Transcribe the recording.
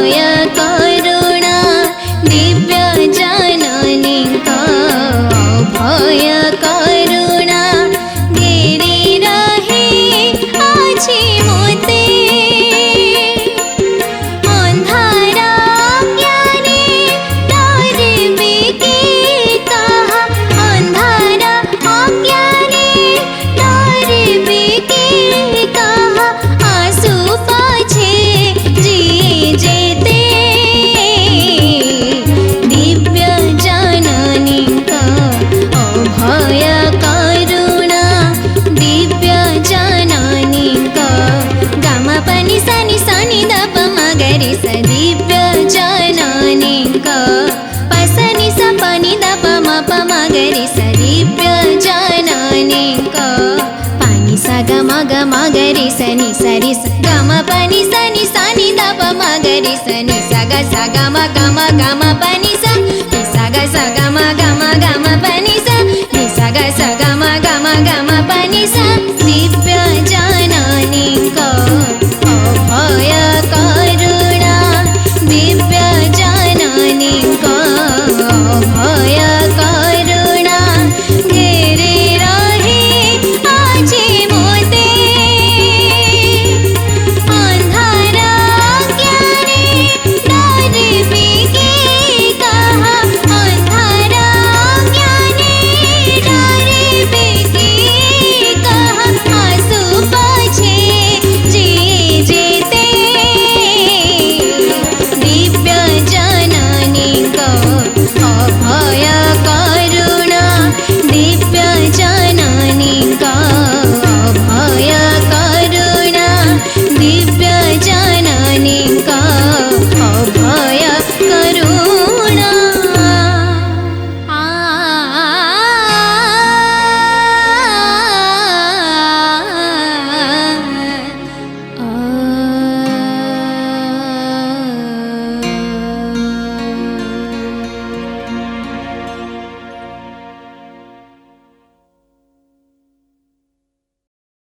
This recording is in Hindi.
अभय करुणा दिव्य जननी अभय करुणा घेरी रहे आछि मोते अंधारा ज्ञाने डरिबे के कहा अंधारा अज्ञाने डरिबे के कहा आंसू पाछे जिए जेते दिव्य जननी अभय करुणा दिव्य जननी गम पनि सनि सनि दप मगरि स दिव्य जननी पसनि स पनि दप मप मगरि स दिव्य जननी पानी स गम गम गरि स नि सरि स गम पनि सनि सनि दप मगरि स नि स ग स गम गम गम पनि स नि स ग स गम गम गम पनि स